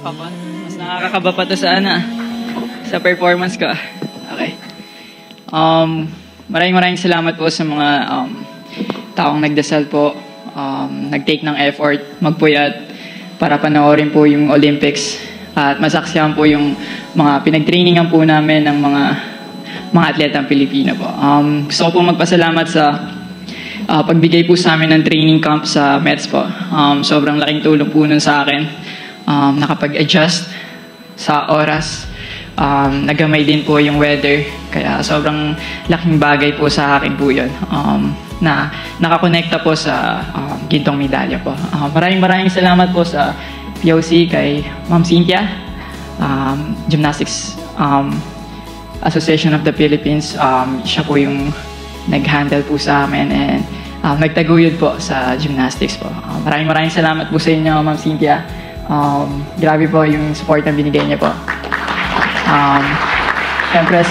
nakakaba. Mas nakakakaba pa to sa performance ko. Okay. Maraming salamat po sa mga taong nagdasal po, nag-take ng effort, magpuyat para panoorin po yung Olympics at masaksihan po yung mga pinag-trainingan po namin ng mga atletang Pilipino po. Gusto ko po magpasalamat sa pagbigay po sa amin ng training camp sa Mets po. Sobrang laking tulong po nun sa akin. Nakapag-adjust sa oras. Nagamay din po yung weather. Kaya sobrang laking bagay po sa akin po yun. Na nakakonekta po sa gintong medalya po. Maraming salamat po sa POC kay Ma'am Cynthia, Gymnastics Association of the Philippines. Siya po yung nag-handle po sa amin and nagtaguyod po sa gymnastics po. Maraming salamat po sa inyo, Ma'am Cynthia. Grabe po yung support na binigay niya po. Siyempre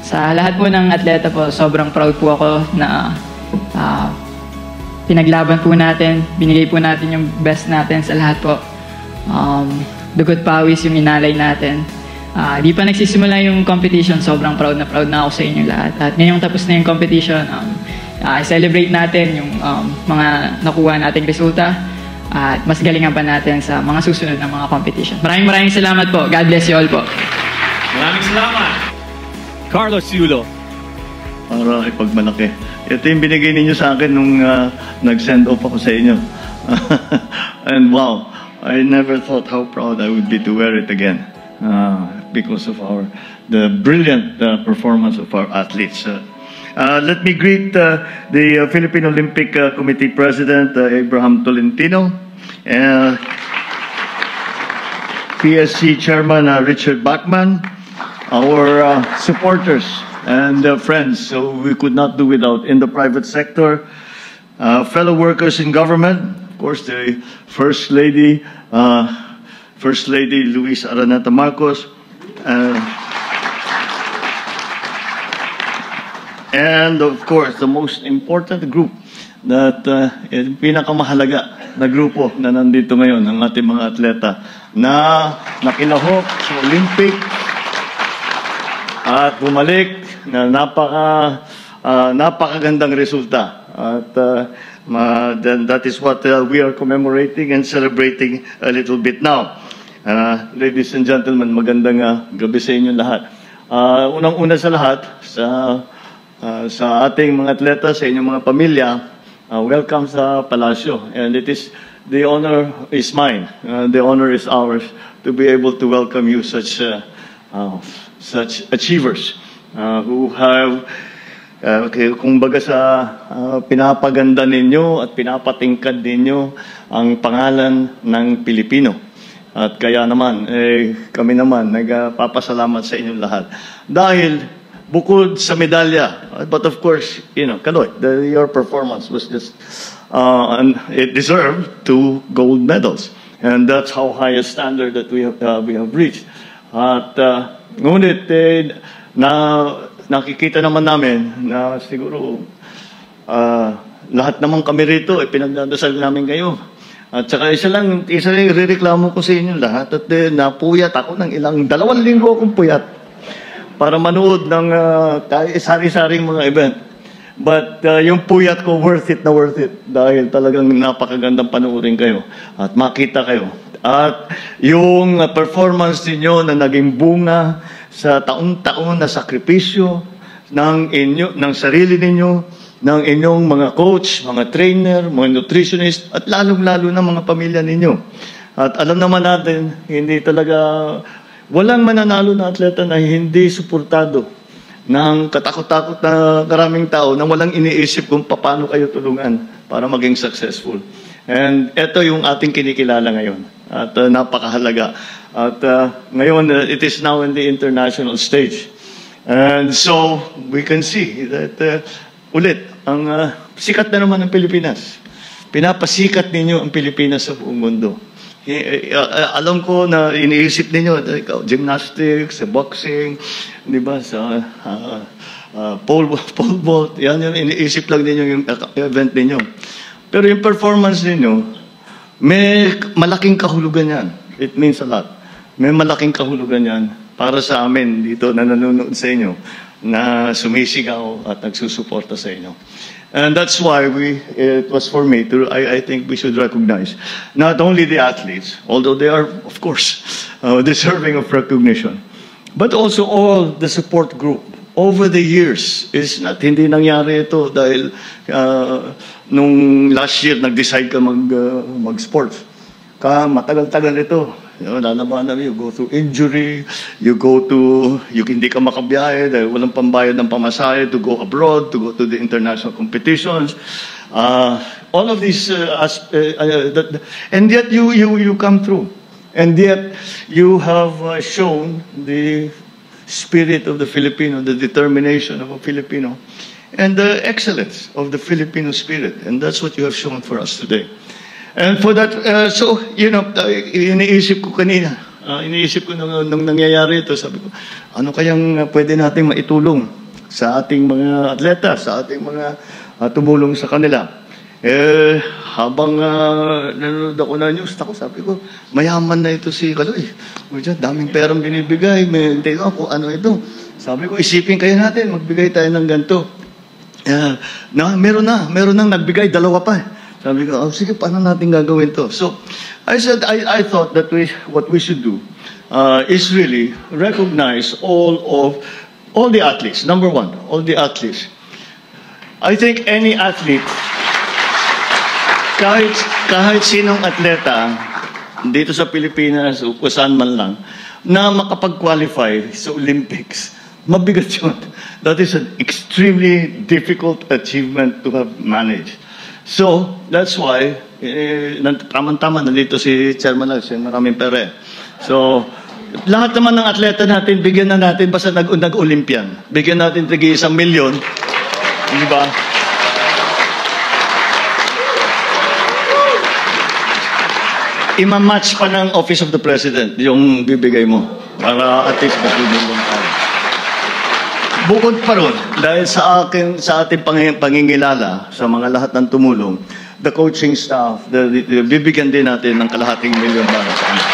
sa lahat po ng atleta po, sobrang proud po ako na pinaglaban po natin, binigay po natin yung best natin sa lahat po. Dugot pawis yung inalay natin. Di pa nagsisimula yung competition, sobrang proud na ako sa inyo lahat. At ngayong tapos na yung competition, i-celebrate natin yung mga nakuha nating resulta at mas galingan pa natin sa mga susunod na mga competition. Maraming salamat po. God bless you all po. Maraming salamat. Carlos Yulo. Para ipagmalaki. Ito yung binigay ninyo sa akin nung nag-send off ako sa inyo. And wow, I never thought how proud I would be to wear it again. Because of the brilliant performance of our athletes. Let me greet the Philippine Olympic Committee President, Abraham Tolentino, PSC Chairman, Richard Bachman, our supporters and friends, so we could not do without in the private sector, fellow workers in government, of course, the First Lady Luis Araneta Marcos, and of course, the most important group that pinakamahalaga na grupo na nandito ngayon, ang ating mga atleta na nakilahok sa Olympic at bumalik na napakagandang resulta. At then that is what we are commemorating and celebrating a little bit now. Ladies and gentlemen, magandang gabi sa inyo lahat. Unang-una sa lahat, sa ating mga atleta, sa inyong mga pamilya, welcome sa Palasyo. And the honor is mine, the honor is ours to be able to welcome you, such achievers who have, kumbaga sa pinapaganda ninyo at pinapatingkad ninyo ang pangalan ng Pilipino. At kaya naman, kami naman nagpapasalamat sa inyong lahat. Dahil bukod sa medalya, but of course, Kaloy, your performance was just, it deserved 2 gold medals. And that's how high a standard that we have reached. At ngunit, nakikita naman namin na siguro lahat naman kami rito, pinagdadasal namin kayo. At saka isa lang irereklamo ko sa inyo lahat at napuyat ako ng 2 linggo akong puyat para manood ng sari-saring mga event. But yung puyat ko, worth it dahil talagang napakagandang panoorin kayo at makita kayo. At yung performance niyo na naging bunga sa taon-taon na sakripisyo ng sarili ninyo, ng inyong mga coach, mga trainer, mga nutritionist, at lalong-lalo na mga pamilya ninyo. At alam naman natin, walang mananalo na atleta na hindi suportado ng katakot-takot na karaming tao na walang iniisip kung paano kayo tulungan para maging successful. And ito yung ating kinikilala ngayon. At napakahalaga. At ngayon, it is now in the international stage. And so, we can see that ulit, ang sikat na naman ng Pilipinas. Pinapasikat ninyo ang Pilipinas sa buong mundo. Alam ko na iniisip ninyo, gymnastics, boxing, di ba, sa pole vault, yan yung iniisip lang ninyo yung event ninyo. Pero yung performance ninyo, May malaking kahulugan yan. It means a lot. May malaking kahulugan yan para sa amin dito na nanonood sa inyo, na sumisigaw at nagsusuporta sa inyo. And that's why it was for me I think we should recognize not only the athletes, although they are, of course, deserving of recognition, but also all the support group. Over the years, hindi nangyari ito dahil nung last year nag-decide ka mag-sports. Matagal-tagal ito. Lalabanan, you go through injury, you hindi ka makabiyahe dahil walang pambayad ng pamasahe to go abroad, to go to the international competitions. All of these, and yet you come through. And yet you have shown the spirit of the Filipino, the determination of a Filipino, and the excellence of the Filipino spirit. And that's what you have shown for us today. And for that, iniisip ko kanina, nung nangyayari ito, sabi ko, ano kayang pwede nating maitulong sa ating mga atleta, sa ating mga tumulong sa kanila. Habang nanonood ako na news, sabi ko, mayaman na ito si Kaloy. Daming perang binibigay, kung ano ito. Sabi ko, isipin kayo natin, magbigay tayo ng ganito. Meron nang nagbigay, 2 pa. Sabi ko, sige, paano natin gagawin to? So, I said, I thought that what we should do is really recognize all the athletes. Number one, all the athletes. I think any athlete, kahit sinong atleta dito sa Pilipinas o kung saan man lang, na makapag-qualify sa Olympics, mabigat yun. That is an extremely difficult achievement to have managed. So, that's why, tama-tama, nandito si Chairman Alex, maraming pere. So, lahat naman ng atleta natin, bigyan na natin, basta nag-Olympian. Bigyan natin tig 1 milyon. Di ba? Ima-match pa ng Office of the President yung bibigay mo. Para at least matulong tayo. Bukod pa ron, dahil sa ating pangingilala sa mga lahat ng tumulong, the coaching staff, bibigyan din natin ng $250,000 para sa kanila.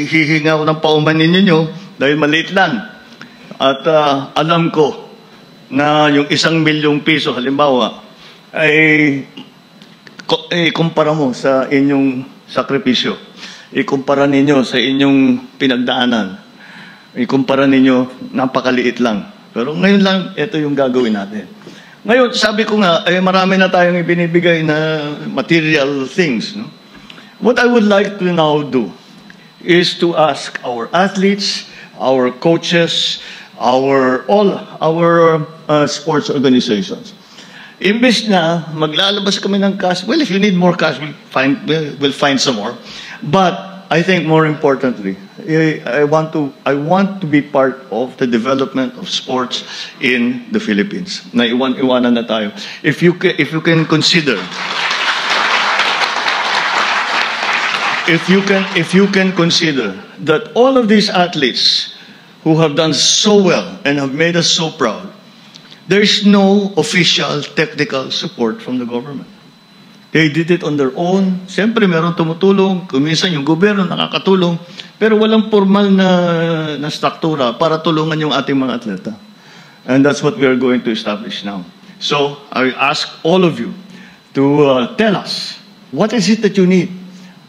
Hihinga ko ng paumanin ninyo dahil maliit lang. At alam ko na yung 1 milyong piso, halimbawa, ay kumpara mo sa inyong sakripisyo. Ikumpara ninyo sa inyong pinagdaanan. Ikumpara ninyo, napakaliit lang. Pero ngayon lang, ito yung gagawin natin. Ngayon, sabi ko nga, marami na tayong ibinibigay na material things. No? What I would like to now do is to ask our athletes, our coaches, all our sports organizations. Imbes na maglalabas kami ng cash, well, if you need more cash, we'll find some more. But I think more importantly, I want to be part of the development of sports in the Philippines. Na iwanan na tayo. If you can consider that all of these athletes who have done so well and have made us so proud, there is no official technical support from the government. They did it on their own. Siyempre, meron tumutulong. Kuminsan yung gobyerno nakakatulong. Pero walang formal na struktura para tulungan yung ating mga atleta. And that's what we are going to establish now. So, I ask all of you to tell us, what is it that you need?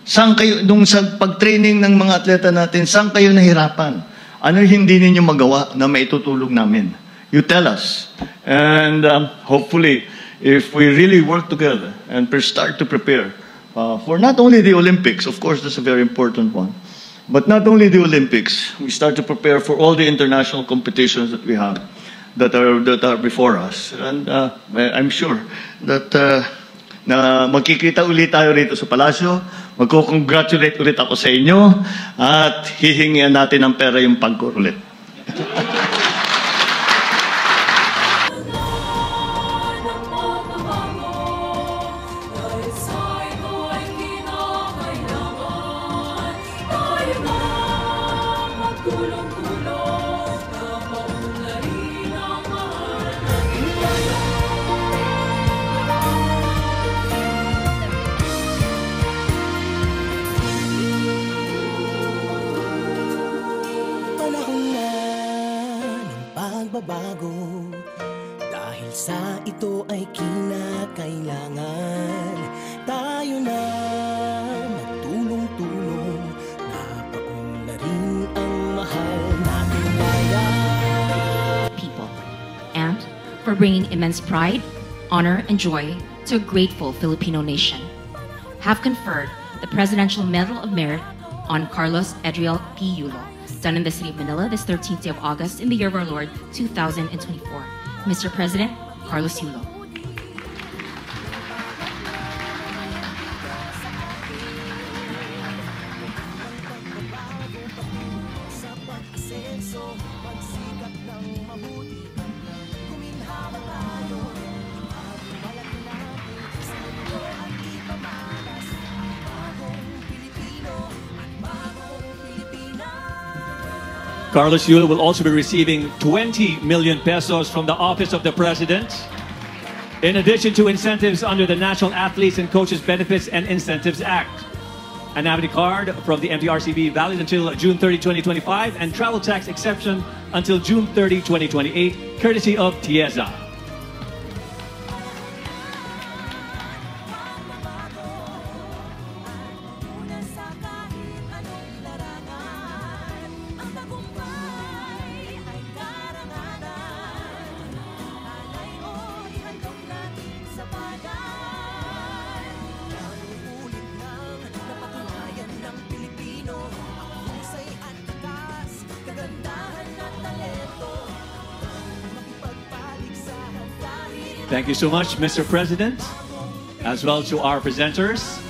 Saan kayo, nung sa pag-training ng mga atleta natin, saan kayo nahirapan? Ano hindi ninyo magawa na maitutulong namin? You tell us. And hopefully, if we really work together and start to prepare for not only the Olympics, of course, that's a very important one, but not only the Olympics, we start to prepare for all the international competitions that we have that are before us. And I'm sure that na magkikita ulit tayo rito sa Palasyo, magko-congratulate ulit ako sa inyo, at hihingian natin ng pera yung pagkor ulit. magbago. Dahil sa ito ay kinakailangan tayo na magtulong-tulong. Napaunlarin ang mahal nating bayan. People, and for bringing immense pride, honor, and joy to a grateful Filipino nation, have conferred the Presidential Medal of Merit on Carlos Edriel P. Yulo, done in the city of Manila this 13th day of August in the year of our Lord 2024. Mr. President, Carlos Yulo. Carlos Yulo will also be receiving 20 million pesos from the Office of the President, in addition to incentives under the National Athletes and Coaches Benefits and Incentives Act. An Amity card from the MTRCB valid until June 30, 2025, and travel tax exception until June 30, 2028, courtesy of TIEZA. Thank you so much, Mr. President, as well to our presenters.